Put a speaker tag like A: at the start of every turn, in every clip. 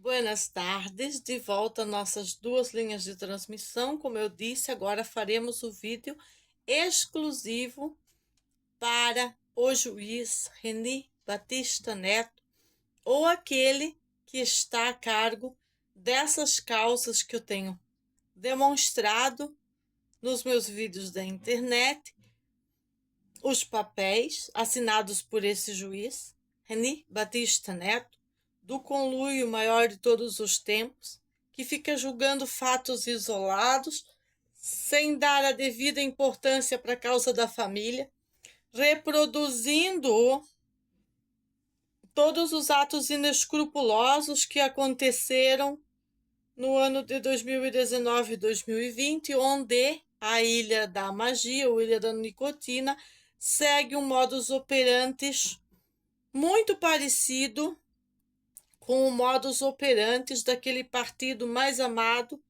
A: Buenas tardes, de volta às nossas duas linhas de transmissão. Como eu disse, agora faremos o vídeo exclusivo para o juiz Reni Batista Neto, ou aquele que está a cargo dessas causas que eu tenho demonstrado nos meus vídeos da internet, os papéis assinados por esse juiz, Reni Batista Neto, do conluio maior de todos os tempos, que fica julgando fatos isolados, sem dar a devida importância para a causa da família, reproduzindo todos os atos inescrupulosos que aconteceram no ano de 2019 e 2020, onde a Ilha da Magia, ou Ilha da Nicotina, segue um modus operandi muito parecido com o modus operandi daquele partido mais amado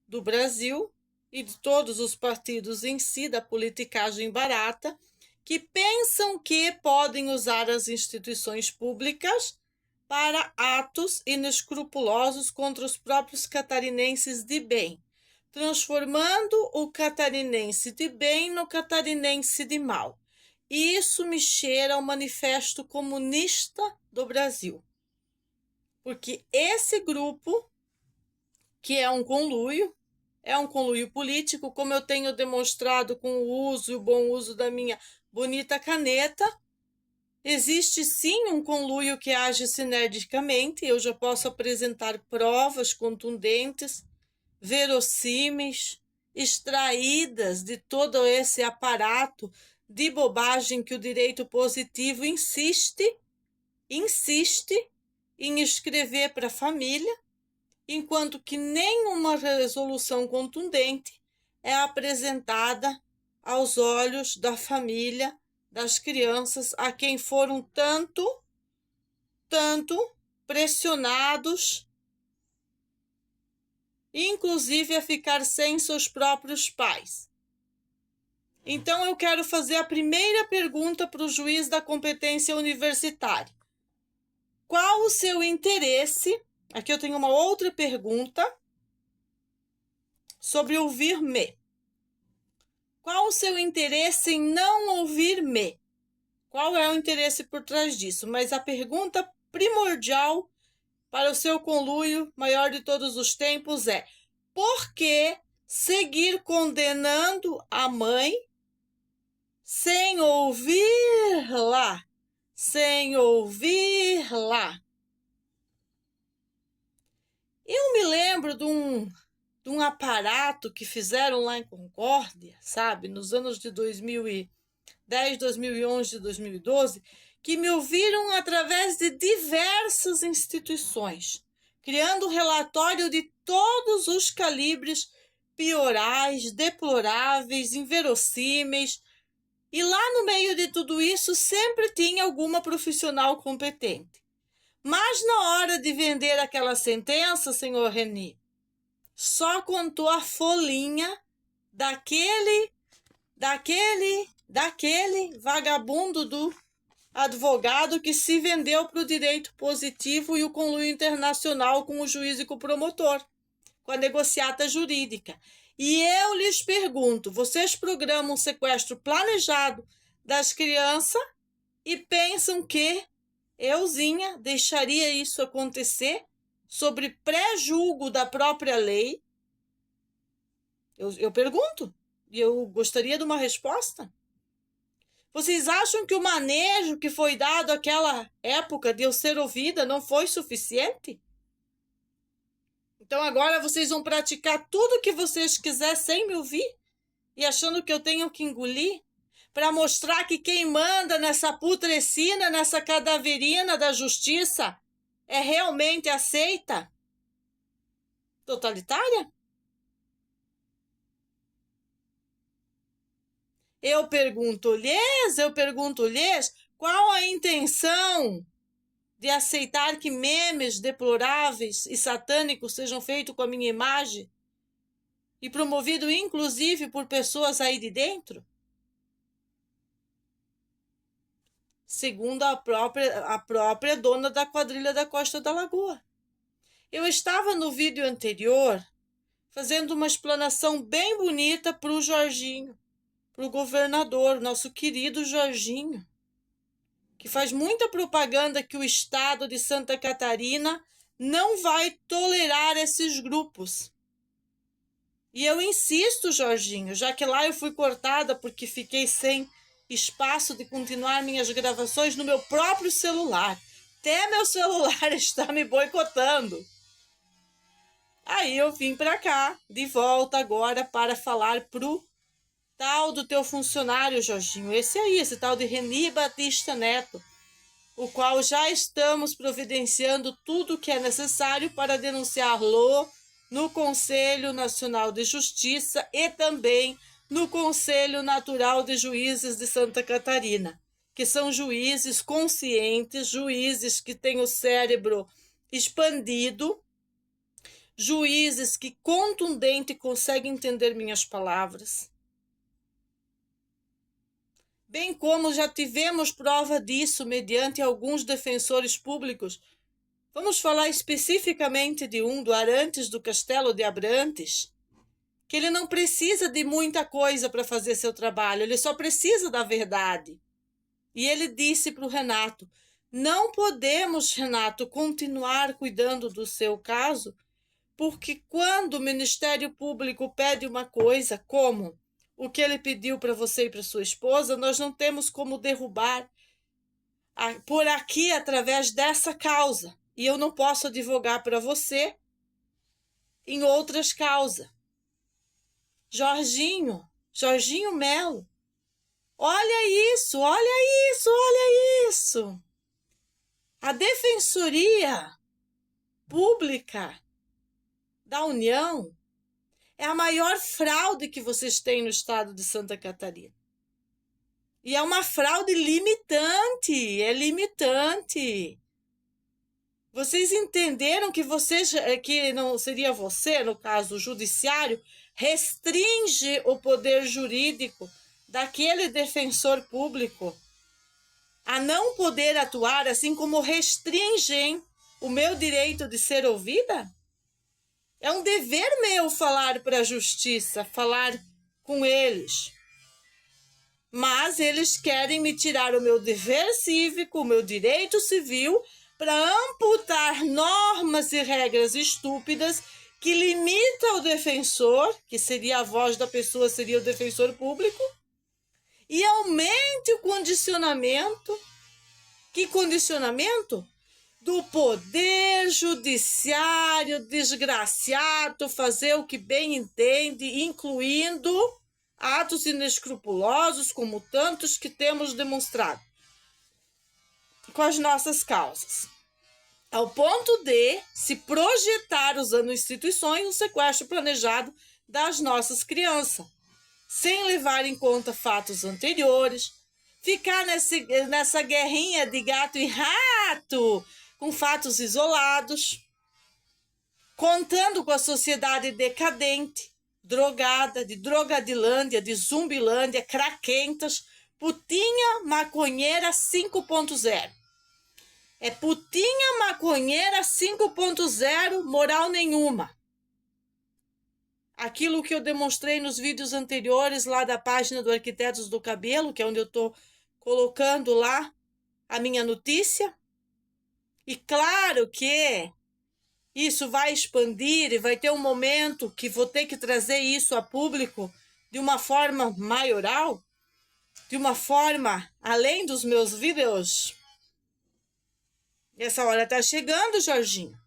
A: do Brasil e de todos os partidos em si, da politicagem barata, que pensam que podem usar as instituições públicas para atos inescrupulosos contra os próprios catarinenses de bem, transformando o catarinense de bem no catarinense de mal. E isso me cheira ao Manifesto Comunista do Brasil. Porque esse grupo, que é um conluio político, como eu tenho demonstrado com o uso e o bom uso da minha bonita caneta. Existe sim um conluio que age sinergicamente, eu já posso apresentar provas contundentes, verossímeis, extraídas de todo esse aparato de bobagem que o direito positivo insiste em escrever para a família, enquanto que nenhuma resolução contundente é apresentada aos olhos da família, das crianças, a quem foram tanto pressionados, inclusive a ficar sem seus próprios pais. Então eu quero fazer a primeira pergunta para o juiz da competência universitária. Qual o seu interesse? Aqui eu tenho uma outra pergunta sobre ouvir-me. Qual o seu interesse em não ouvir-me? Qual é o interesse por trás disso? Mas a pergunta primordial para o seu conluio maior de todos os tempos é: por que seguir condenando a mãe sem ouvir-la? Sem ouvir-la. Eu me lembro de um aparato que fizeram lá em Concórdia, sabe, nos anos de 2010, 2011, 2012, que me ouviram através de diversas instituições, criando relatório de todos os calibres piorais, deploráveis, inverossímeis, e lá no meio de tudo isso sempre tinha alguma profissional competente. Mas na hora de vender aquela sentença, senhor Reni, só contou a folhinha daquele vagabundo do advogado que se vendeu para o direito positivo e o conluio internacional com o juiz e com o promotor, com a negociata jurídica. E eu lhes pergunto, vocês programam um sequestro planejado das crianças e pensam que euzinha deixaria isso acontecer sobre pré-julgo da própria lei? Eu pergunto, e eu gostaria de uma resposta. Vocês acham que o manejo que foi dado àquela época de eu ser ouvida não foi suficiente? Então agora vocês vão praticar tudo o que vocês quiserem sem me ouvir? E achando que eu tenho que engolir? Para mostrar que quem manda nessa putrescina, nessa cadaverina da justiça, é realmente aceita? Totalitária? Eu pergunto-lhes qual a intenção de aceitar que memes deploráveis e satânicos sejam feitos com a minha imagem e promovido inclusive por pessoas aí de dentro? Segundo a própria dona da quadrilha da Costa da Lagoa. Eu estava no vídeo anterior fazendo uma explanação bem bonita para o Jorginho, para o governador, nosso querido Jorginho, que faz muita propaganda que o estado de Santa Catarina não vai tolerar esses grupos. E eu insisto, Jorginho, já que lá eu fui cortada porque fiquei sem espaço de continuar minhas gravações no meu próprio celular. Até meu celular está me boicotando. Aí eu vim para cá, de volta agora, para falar pro tal do teu funcionário, Jorginho. Esse aí, esse tal de Reni Batista Neto, o qual já estamos providenciando tudo o que é necessário para denunciá-lo no Conselho Nacional de Justiça e também no Conselho Natural de Juízes de Santa Catarina, que são juízes conscientes, juízes que têm o cérebro expandido, juízes que contundente conseguem entender minhas palavras. Bem como já tivemos prova disso mediante alguns defensores públicos. Vamos falar especificamente de um, do Arantes do Castelo de Abrantes, que ele não precisa de muita coisa para fazer seu trabalho, ele só precisa da verdade. E ele disse para o Renato, não podemos, Renato, continuar cuidando do seu caso, porque quando o Ministério Público pede uma coisa, como o que ele pediu para você e para sua esposa, nós não temos como derrubar por aqui através dessa causa. E eu não posso advogar para você em outras causas. Jorginho Melo, olha isso, olha isso, olha isso. A Defensoria Pública da União é a maior fraude que vocês têm no estado de Santa Catarina. E é uma fraude limitante, é limitante. Vocês entenderam que que não seria você, no caso o judiciário, restringe o poder jurídico daquele defensor público a não poder atuar, assim como restringem o meu direito de ser ouvida? É um dever meu falar para a justiça, falar com eles. Mas eles querem me tirar o meu dever cívico, o meu direito civil, para amputar normas e regras estúpidas que limitam o defensor, que seria a voz da pessoa, seria o defensor público, e aumente o condicionamento. Que condicionamento? Do poder judiciário desgraciado fazer o que bem entende, incluindo atos inescrupulosos como tantos que temos demonstrado com as nossas causas, ao ponto de se projetar usando instituições um sequestro planejado das nossas crianças, sem levar em conta fatos anteriores, ficar nessa guerrinha de gato e rato, com fatos isolados, contando com a sociedade decadente, drogada, de drogadilândia, de zumbilândia, craquentas, putinha maconheira 5.0. É putinha maconheira 5.0, moral nenhuma. Aquilo que eu demonstrei nos vídeos anteriores lá da página do Arquitetos do Cabelo, que é onde eu estou colocando lá a minha notícia. E claro que isso vai expandir e vai ter um momento que vou ter que trazer isso a público de uma forma maioral, de uma forma além dos meus vídeos. Essa hora tá chegando, Jorginho.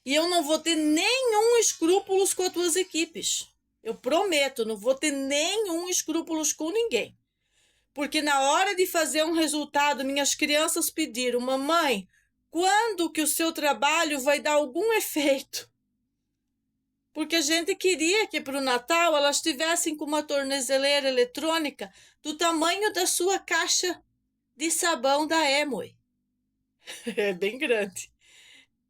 A: E eu não vou ter nenhum escrúpulos com as tuas equipes. Eu prometo, não vou ter nenhum escrúpulos com ninguém. Porque na hora de fazer um resultado, minhas crianças pediram, mamãe, quando que o seu trabalho vai dar algum efeito? Porque a gente queria que para o Natal elas tivessem com uma tornozeleira eletrônica do tamanho da sua caixa de sabão da Amway. É bem grande.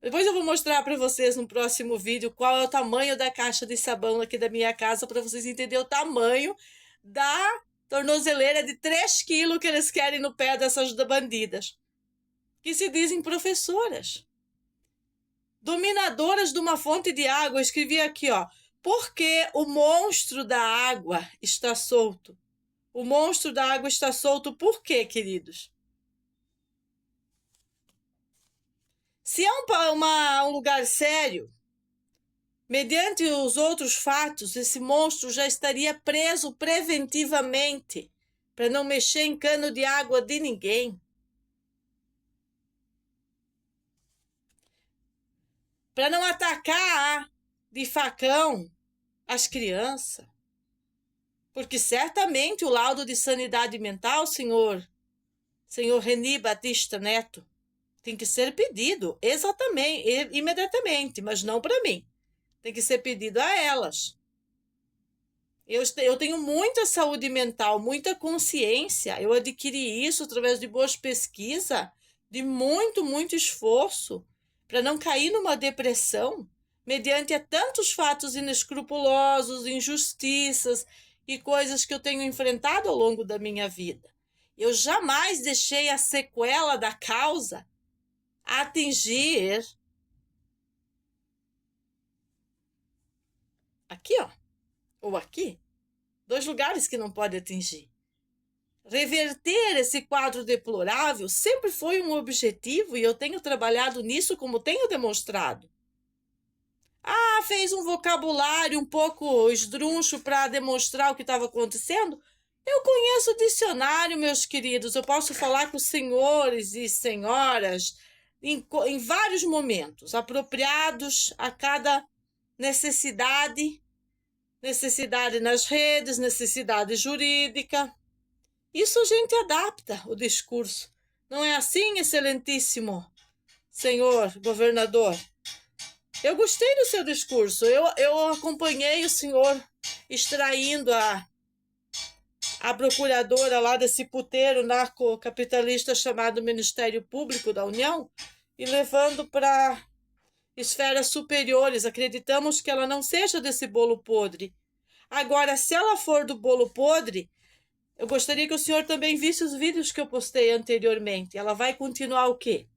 A: Depois eu vou mostrar para vocês no próximo vídeo qual é o tamanho da caixa de sabão aqui da minha casa, para vocês entenderem o tamanho da tornozeleira de 3 quilos que eles querem no pé dessas bandidas, que se dizem professoras. dominadoras de uma fonte de água. Eu escrevi aqui, ó, porque o monstro da água está solto. O monstro da água está solto por quê, queridos? Se é um lugar sério, mediante os outros fatos, esse monstro já estaria preso preventivamente para não mexer em cano de água de ninguém. Para não atacar de facão as crianças. Porque certamente o laudo de sanidade mental, senhor Reni Batista Neto, tem que ser pedido exatamente, imediatamente, mas não para mim. Tem que ser pedido a elas. Eu tenho muita saúde mental, muita consciência. Eu adquiri isso através de boas pesquisas, de muito esforço, para não cair numa depressão, mediante a tantos fatos inescrupulosos, injustiças e coisas que eu tenho enfrentado ao longo da minha vida. Eu jamais deixei a sequela da causa atingir aqui, ó, ou aqui, 2 lugares que não pode atingir. Reverter esse quadro deplorável sempre foi um objetivo e eu tenho trabalhado nisso como tenho demonstrado. Ah, fez um vocabulário um pouco esdrúxulo para demonstrar o que estava acontecendo? Eu conheço o dicionário, meus queridos. Eu posso falar com os senhores e senhoras em vários momentos, apropriados a cada necessidade nas redes, necessidade jurídica. Isso a gente adapta o discurso. Não é assim, excelentíssimo senhor governador? Eu gostei do seu discurso. Eu acompanhei o senhor extraindo a procuradora lá desse puteiro narcocapitalista chamado Ministério Público da União e levando para esferas superiores. Acreditamos que ela não seja desse bolo podre. Agora, se ela for do bolo podre, eu gostaria que o senhor também visse os vídeos que eu postei anteriormente. Ela vai continuar o quê?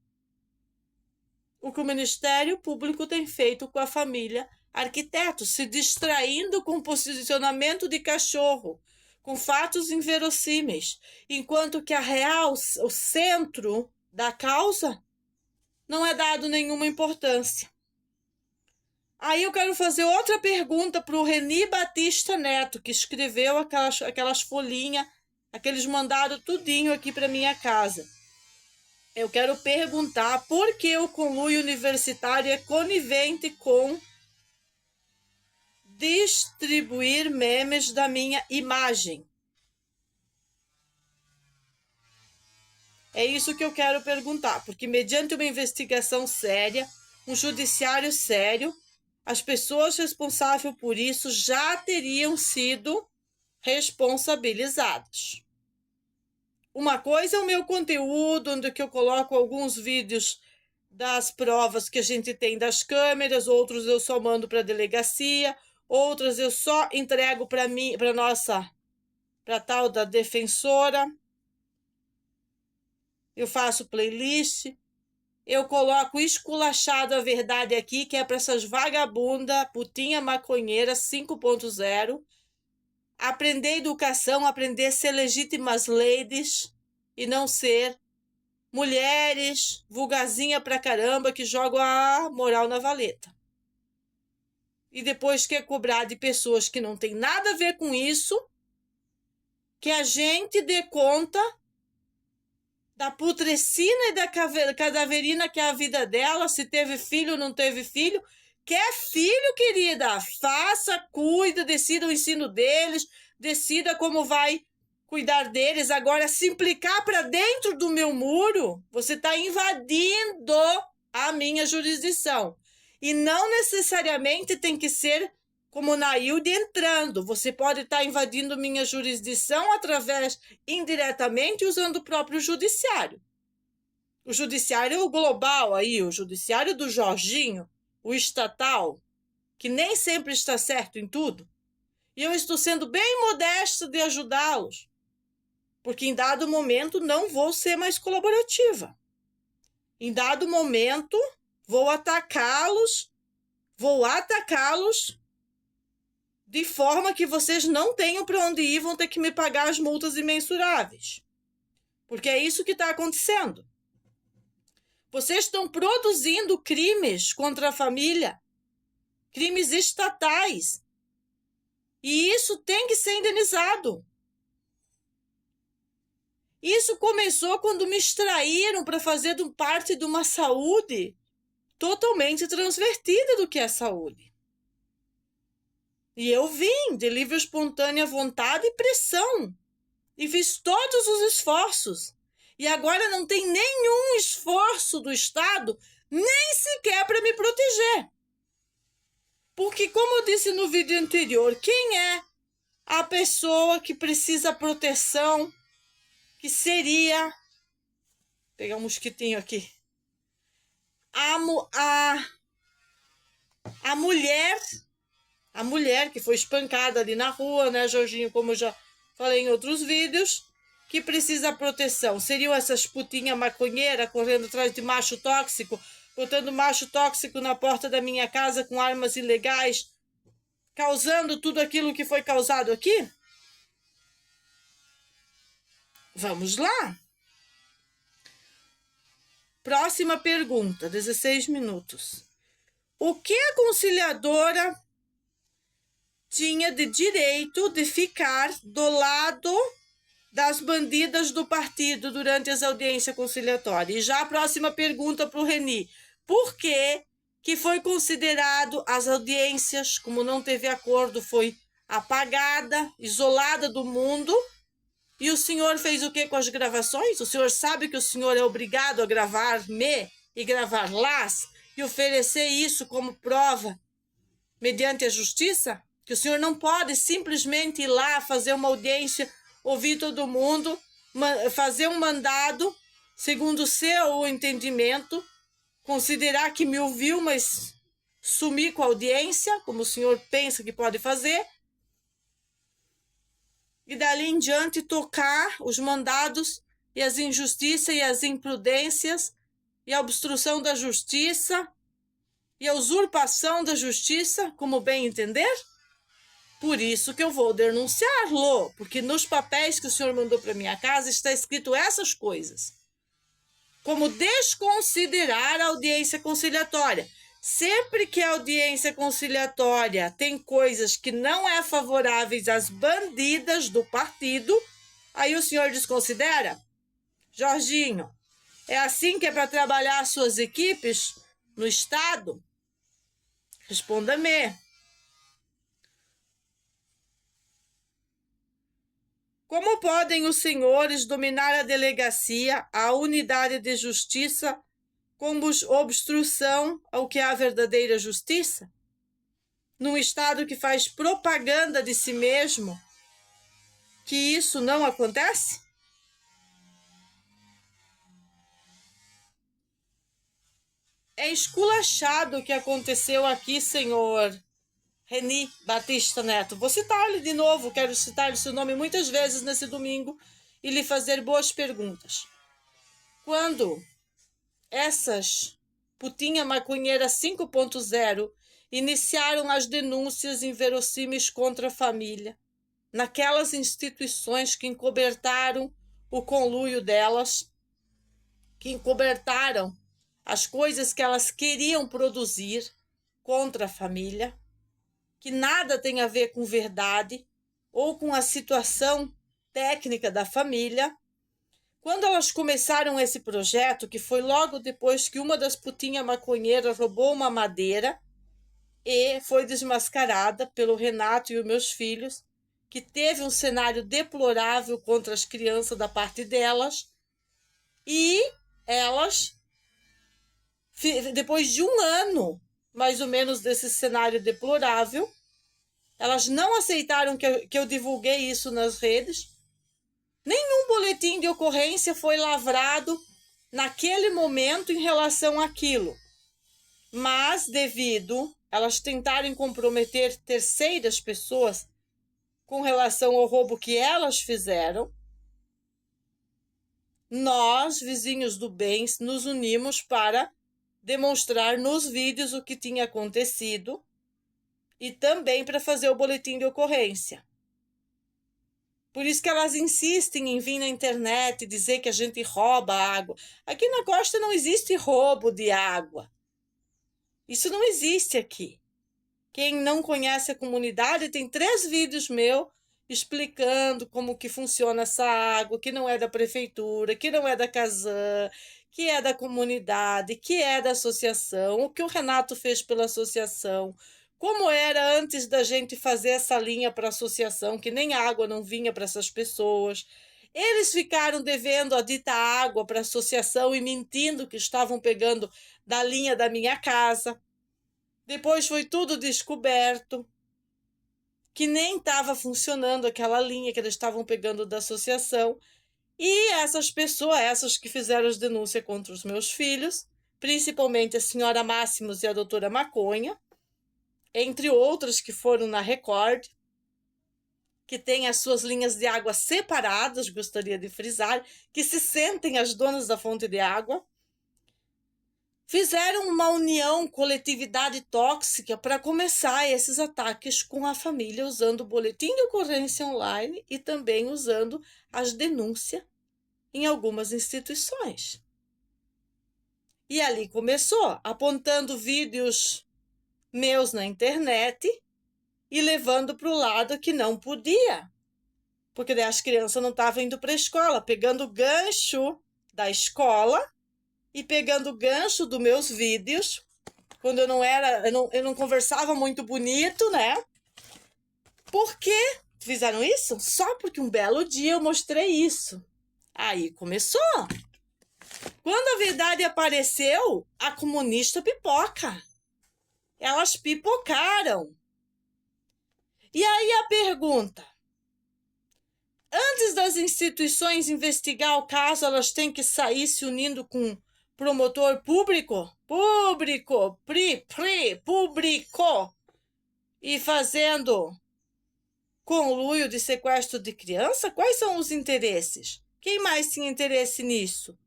A: O que o Ministério Público tem feito com a família arquitetos, se distraindo com posicionamento de cachorro, com fatos inverossímeis, enquanto que o centro da causa, não é dado nenhuma importância. Aí eu quero fazer outra pergunta para o Reni Batista Neto, que escreveu aquelas folhinhas, aqueles mandados tudinho aqui para minha casa. Eu quero perguntar por que o conluio universitário é conivente com distribuir memes da minha imagem. É isso que eu quero perguntar, porque mediante uma investigação séria, um judiciário sério, as pessoas responsáveis por isso já teriam sido responsabilizadas. Uma coisa é o meu conteúdo, onde que eu coloco alguns vídeos das provas que a gente tem das câmeras, outros eu só mando para a delegacia, outras eu só entrego para para tal da defensora. Eu faço playlist, eu coloco esculachado a verdade aqui, que é para essas vagabundas, putinha maconheira 5.0, aprender educação, aprender a ser legítimas ladies e não ser mulheres vulgazinha pra caramba que jogam a moral na valeta. E depois quer cobrar de pessoas que não tem nada a ver com isso, que a gente dê conta da putrescina e da cadaverina que é a vida dela, se teve filho ou não teve filho. Quer filho, querida? Faça, cuida, decida o ensino deles, decida como vai cuidar deles. Agora, se implicar para dentro do meu muro, você está invadindo a minha jurisdição. E não necessariamente tem que ser como Nailde entrando. Você pode estar invadindo minha jurisdição através, indiretamente, usando o próprio judiciário. O judiciário global aí, o judiciário do Jorginho, o estatal, que nem sempre está certo em tudo. E eu estou sendo bem modesta de ajudá-los, porque em dado momento não vou ser mais colaborativa. Em dado momento, vou atacá-los de forma que vocês não tenham para onde ir, vão ter que me pagar as multas imensuráveis. Porque é isso que está acontecendo. Vocês estão produzindo crimes contra a família, crimes estatais. E isso tem que ser indenizado. Isso começou quando me extraíram para fazer parte de uma saúde totalmente transvertida do que é saúde. E eu vim de livre, espontânea vontade e pressão. E fiz todos os esforços. E agora não tem nenhum esforço do Estado, nem sequer para me proteger. Porque, como eu disse no vídeo anterior, quem é a pessoa que precisa proteção, que seria... Vou pegar um mosquitinho aqui. A mulher que foi espancada ali na rua, né, Jorginho, como eu já falei em outros vídeos, que precisa proteção. Seriam essas putinhas maconheiras correndo atrás de macho tóxico, botando macho tóxico na porta da minha casa com armas ilegais, causando tudo aquilo que foi causado aqui? Vamos lá. Próxima pergunta, 16 minutos. O que a conciliadora tinha de direito de ficar do lado das bandidas do partido durante as audiências conciliatórias? E já a próxima pergunta para o Reni. Por que foi considerado as audiências, como não teve acordo, foi apagada, isolada do mundo? E o senhor fez o que com as gravações? O senhor sabe que o senhor é obrigado a gravar-me e gravar-las e oferecer isso como prova mediante a justiça? Que o senhor não pode simplesmente ir lá fazer uma audiência, ouvir todo mundo, fazer um mandado, segundo o seu entendimento, considerar que me ouviu, mas sumir com a audiência, como o senhor pensa que pode fazer, e dali em diante tocar os mandados e as injustiças e as imprudências e a obstrução da justiça e a usurpação da justiça, como bem entender? Por isso que eu vou denunciá-lo, porque nos papéis que o senhor mandou para minha casa está escrito essas coisas. Como desconsiderar a audiência conciliatória. Sempre que a audiência conciliatória tem coisas que não é favoráveis às bandidas do partido, aí o senhor desconsidera? Jorginho, é assim que é para trabalhar as suas equipes no Estado? Responda-me. Como podem os senhores dominar a delegacia, a unidade de justiça, como obstrução ao que é a verdadeira justiça? Num Estado que faz propaganda de si mesmo, que isso não acontece? É esculachado o que aconteceu aqui, senhor Reni Batista Neto. Vou citar-lhe de novo, quero citar-lhe seu nome muitas vezes nesse domingo e lhe fazer boas perguntas. Quando essas putinha maconheira 5.0 iniciaram as denúncias inverossímeis contra a família, naquelas instituições que encobertaram o conluio delas, que encobertaram as coisas que elas queriam produzir contra a família, que nada tem a ver com verdade ou com a situação técnica da família. Quando elas começaram esse projeto, que foi logo depois que uma das putinhas maconheiras roubou uma madeira e foi desmascarada pelo Renato e os meus filhos, que teve um cenário deplorável contra as crianças da parte delas, e elas, depois de um ano, mais ou menos, desse cenário deplorável, elas não aceitaram que eu divulguei isso nas redes. Nenhum boletim de ocorrência foi lavrado naquele momento em relação àquilo. Mas, devido elas tentarem comprometer terceiras pessoas com relação ao roubo que elas fizeram, nós, vizinhos do bem, nos unimos para demonstrar nos vídeos o que tinha acontecido e também para fazer o boletim de ocorrência. Por isso que elas insistem em vir na internet e dizer que a gente rouba água. Aqui na costa não existe roubo de água. Isso não existe aqui. Quem não conhece a comunidade, tem 3 vídeos meus explicando como que funciona essa água, que não é da prefeitura, que não é da Casan, que é da comunidade, que é da associação, o que o Renato fez pela associação, como era antes da gente fazer essa linha para a associação, que nem água não vinha para essas pessoas. Eles ficaram devendo a dita água para a associação e mentindo que estavam pegando da linha da minha casa. Depois foi tudo descoberto, que nem estava funcionando aquela linha que eles estavam pegando da associação. E essas pessoas, essas que fizeram as denúncias contra os meus filhos, principalmente a senhora Máximos e a doutora Maconha, entre outras que foram na Record, que têm as suas linhas de água separadas, gostaria de frisar, que se sentem as donas da fonte de água, fizeram uma união, coletividade tóxica para começar esses ataques com a família, usando o boletim de ocorrência online e também usando as denúncias em algumas instituições. E ali começou, apontando vídeos meus na internet e levando para o lado que não podia, porque daí as crianças não estavam indo para a escola, pegando o gancho da escola e pegando o gancho dos meus vídeos, quando eu não conversava muito bonito, né? Por que fizeram isso? Só porque um belo dia eu mostrei isso. Aí começou. Quando a verdade apareceu, a comunista pipoca. Elas pipocaram. E aí a pergunta: antes das instituições investigar o caso, elas têm que sair se unindo com promotor público? Público. E fazendo conluio de sequestro de criança? Quais são os interesses? Quem mais tinha interesse nisso?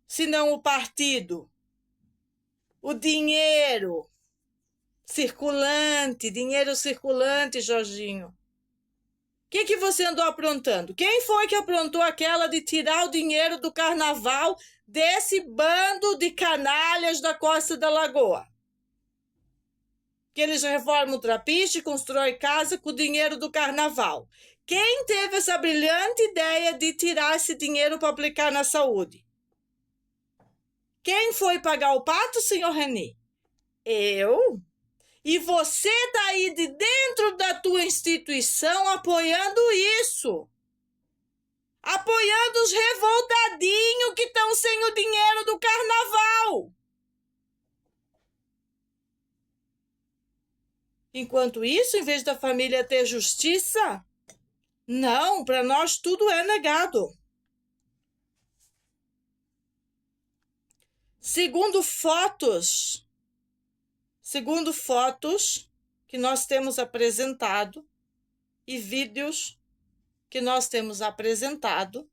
A: Se não o partido? O dinheiro circulante, Jorginho. O que você andou aprontando? Quem foi que aprontou aquela de tirar o dinheiro do carnaval desse bando de canalhas da Costa da Lagoa? Que eles reformam o trapiche e constroem casa com o dinheiro do carnaval. Quem teve essa brilhante ideia de tirar esse dinheiro para aplicar na saúde? Quem foi pagar o pato, senhor René? Eu? E você tá aí de dentro da tua instituição apoiando isso. Apoiando os revoltadinhos que estão sem o dinheiro do carnaval. Enquanto isso, em vez da família ter justiça, não, para nós tudo é negado. Segundo fotos que nós temos apresentado e vídeos que nós temos apresentado,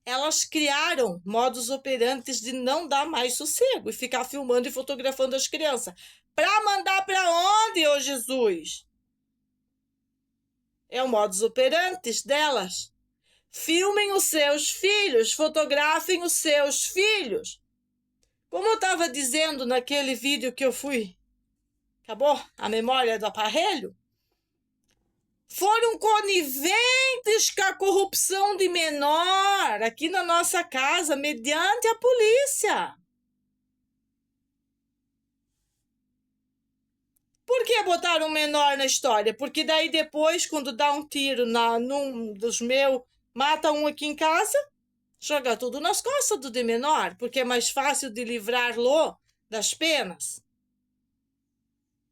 A: elas criaram modus operandi de não dar mais sossego e ficar filmando e fotografando as crianças. Para mandar para onde, ô Jesus? É o modus operandi delas. Filmem os seus filhos, fotografem os seus filhos. Como eu estava dizendo naquele vídeo que eu fui, acabou a memória do aparelho? Foram coniventes com a corrupção de menor aqui na nossa casa, mediante a polícia. Por que botaram um menor na história? Porque daí depois, quando dá um tiro num dos meus, mata um aqui em casa, joga tudo nas costas do de menor, porque é mais fácil de livrá-lo das penas.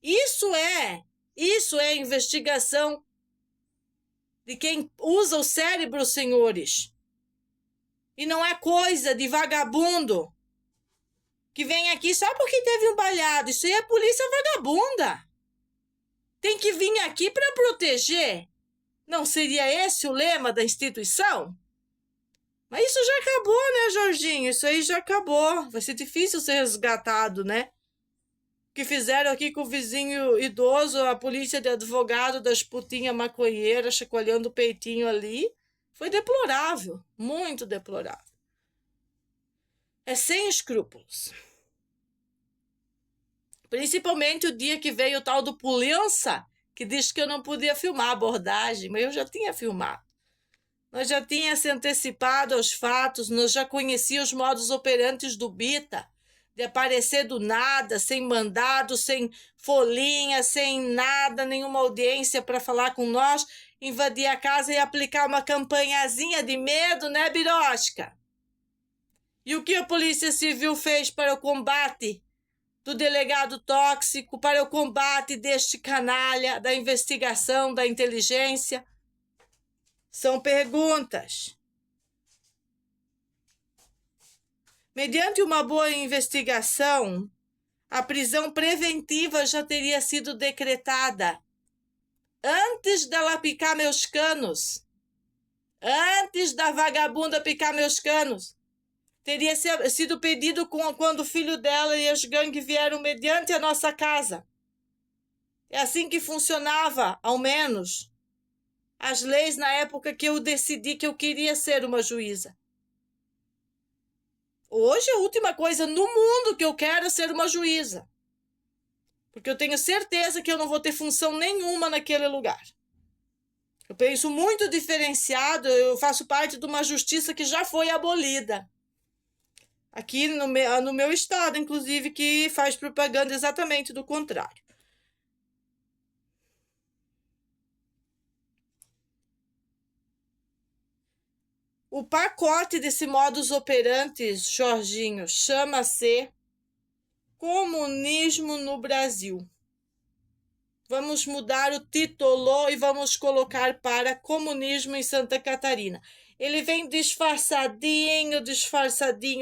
A: Isso é investigação de quem usa o cérebro, senhores. E não é coisa de vagabundo que vem aqui só porque teve um baleado. Isso aí é polícia vagabunda. Tem que vir aqui para proteger. Não seria esse o lema da instituição? Mas isso já acabou, né, Jorginho? Isso aí já acabou. Vai ser difícil ser resgatado, né? O que fizeram aqui com o vizinho idoso, a polícia de advogado das putinhas maconheiras chacoalhando o peitinho ali, foi deplorável, muito deplorável. É sem escrúpulos. Principalmente o dia que veio o tal do Polícia, que disse que eu não podia filmar a abordagem, mas eu já tinha filmado. Nós já tínhamos se antecipado aos fatos, nós já conhecíamos os modus operantes do Bita, de aparecer do nada, sem mandado, sem folhinha, sem nada, nenhuma audiência para falar com nós, invadir a casa e aplicar uma campanhazinha de medo, né, Birosca? E o que a Polícia Civil fez para o combate do delegado tóxico, para o combate deste canalha, da investigação, da inteligência? São perguntas. Mediante uma boa investigação, a prisão preventiva já teria sido decretada antes dela picar meus canos. Antes da vagabunda picar meus canos. Teria sido pedido quando o filho dela e as gangues vieram mediante a nossa casa. É assim que funcionava, ao menos, as leis na época que eu decidi que eu queria ser uma juíza. Hoje a última coisa no mundo que eu quero é ser uma juíza. Porque eu tenho certeza que eu não vou ter função nenhuma naquele lugar. Eu penso muito diferenciado, eu faço parte de uma justiça que já foi abolida. Aqui no meu estado, inclusive, que faz propaganda exatamente do contrário. O pacote desse modus operandi, Jorginho, chama-se Comunismo no Brasil. Vamos mudar o título e vamos colocar para Comunismo em Santa Catarina. Ele vem disfarçadinho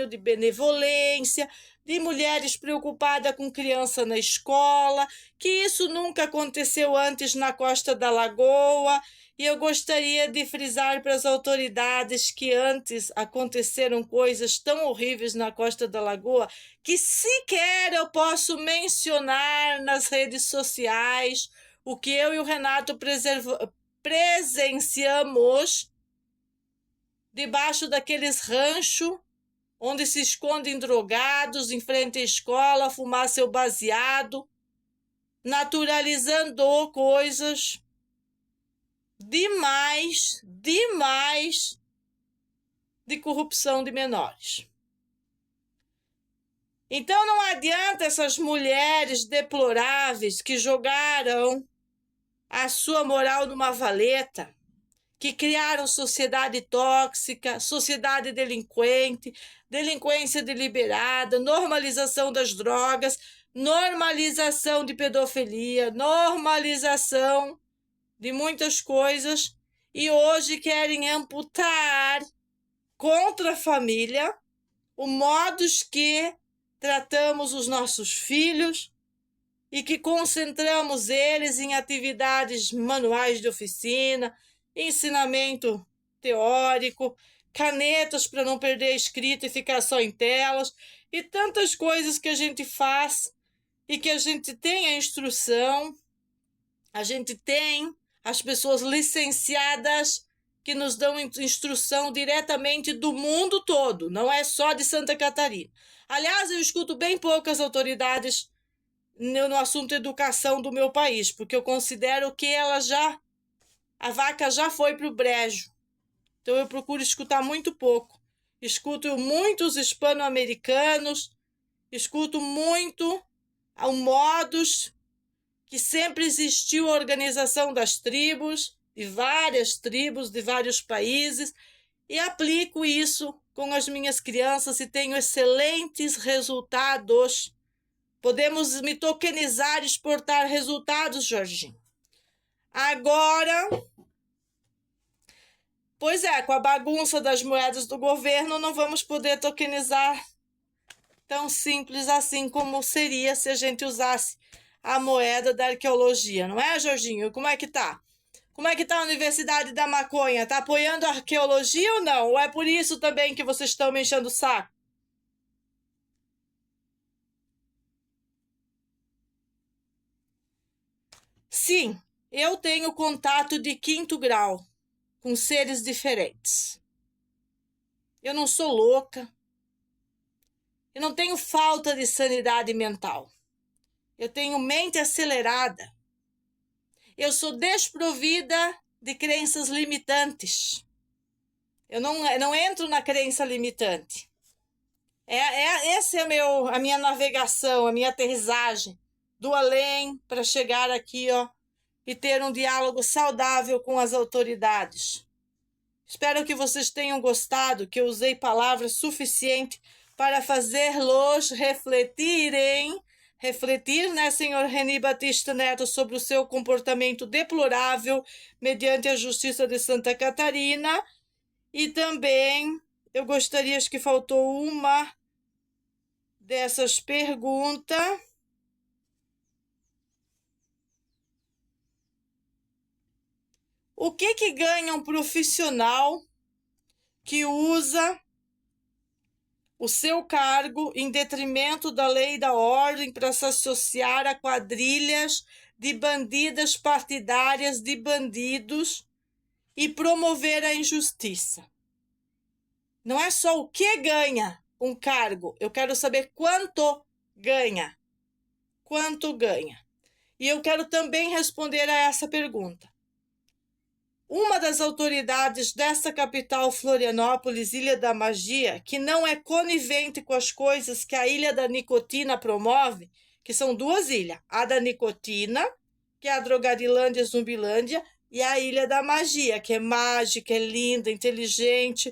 A: de benevolência, de mulheres preocupadas com criança na escola, que isso nunca aconteceu antes na Costa da Lagoa. E eu gostaria de frisar para as autoridades que antes aconteceram coisas tão horríveis na Costa da Lagoa que sequer eu posso mencionar nas redes sociais o que eu e o Renato presenciamos debaixo daqueles ranchos onde se escondem drogados em frente à escola, fumar seu baseado, naturalizando coisas demais de corrupção de menores. Então não adianta essas mulheres deploráveis que jogaram a sua moral numa valeta, que criaram sociedade tóxica, sociedade delinquente, delinquência deliberada, normalização das drogas, normalização de pedofilia, normalização de muitas coisas, e hoje querem amputar contra a família o modos que tratamos os nossos filhos e que concentramos eles em atividades manuais de oficina, ensinamento teórico, canetas para não perder a escrita e ficar só em telas, e tantas coisas que a gente faz e que a gente tem a instrução, a gente tem as pessoas licenciadas que nos dão instrução diretamente do mundo todo, não é só de Santa Catarina. Aliás, eu escuto bem poucas autoridades no assunto educação do meu país, porque eu considero que a vaca já foi para o brejo. Então eu procuro escutar muito pouco. Escuto muitos hispano-americanos, escuto muito ao modus que sempre existiu a organização das tribos, de várias tribos, de vários países, e aplico isso com as minhas crianças e tenho excelentes resultados. Podemos me tokenizar e exportar resultados, Jorginho. Agora, pois é, com a bagunça das moedas do governo, não vamos poder tokenizar tão simples assim como seria se a gente usasse a moeda da arqueologia, não é, Jorginho? Como é que tá? Como é que tá a Universidade da Maconha? Tá apoiando a arqueologia ou não? Ou é por isso também que vocês estão me enchendo o saco? Sim, eu tenho contato de quinto grau com seres diferentes. Eu não sou louca. Eu não tenho falta de sanidade mental. Eu tenho mente acelerada. Eu sou desprovida de crenças limitantes. Eu não entro na crença limitante. Essa é a minha navegação, a minha aterrissagem do além para chegar aqui, ó, e ter um diálogo saudável com as autoridades. Espero que vocês tenham gostado, que eu usei palavras suficientes para fazer-los refletirem. Refletir, né, senhor Reni Batista Neto, sobre o seu comportamento deplorável mediante a Justiça de Santa Catarina. E também eu gostaria, acho que faltou uma dessas perguntas. O que ganha um profissional que usa o seu cargo em detrimento da lei e da ordem para se associar a quadrilhas de bandidas partidárias de bandidos e promover a injustiça? Não é só o que ganha um cargo, eu quero saber quanto ganha. Quanto ganha? E eu quero também responder a essa pergunta. Uma das autoridades dessa capital, Florianópolis, Ilha da Magia, que não é conivente com as coisas que a Ilha da Nicotina promove, que são duas ilhas, a da Nicotina, que é a Drogarilândia e Zumbilândia, e a Ilha da Magia, que é mágica, é linda, inteligente,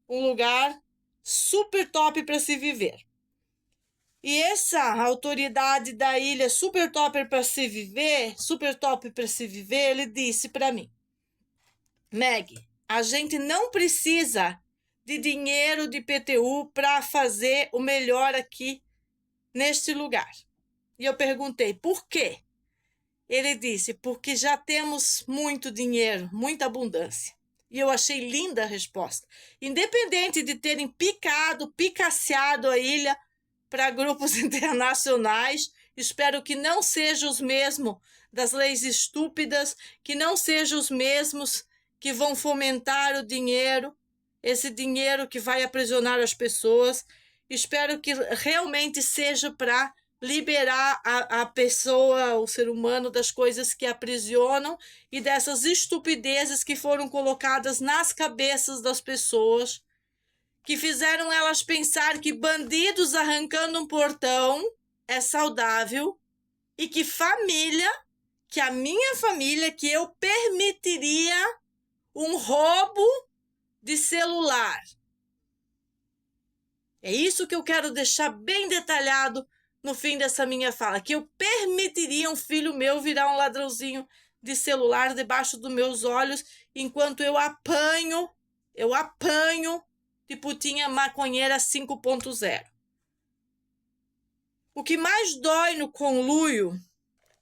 A: um lugar super top para se viver. E essa autoridade da ilha super top para se viver, ele disse para mim: Meg, a gente não precisa de dinheiro de PTU para fazer o melhor aqui neste lugar. E eu perguntei, por quê? Ele disse, porque já temos muito dinheiro, muita abundância. E eu achei linda a resposta. Independente de terem picaciado a ilha para grupos internacionais, espero que não sejam os mesmos das leis estúpidas, que não sejam os mesmos que vão fomentar o dinheiro, esse dinheiro que vai aprisionar as pessoas. Espero que realmente seja para liberar a pessoa, o ser humano, das coisas que aprisionam e dessas estupidezes que foram colocadas nas cabeças das pessoas, que fizeram elas pensar que bandidos arrancando um portão é saudável e que a minha família, que eu permitiria um roubo de celular. É isso que eu quero deixar bem detalhado no fim dessa minha fala, que eu permitiria um filho meu virar um ladrãozinho de celular debaixo dos meus olhos, enquanto eu apanho de putinha maconheira 5.0. O que mais dói no conluio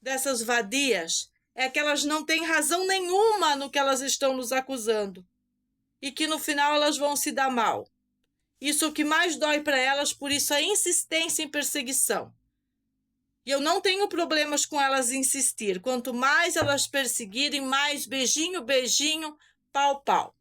A: dessas vadias é que elas não têm razão nenhuma no que elas estão nos acusando e que no final elas vão se dar mal. Isso é o que mais dói para elas, por isso a insistência em perseguição. E eu não tenho problemas com elas insistir. Quanto mais elas perseguirem, mais beijinho, beijinho, pau, pau.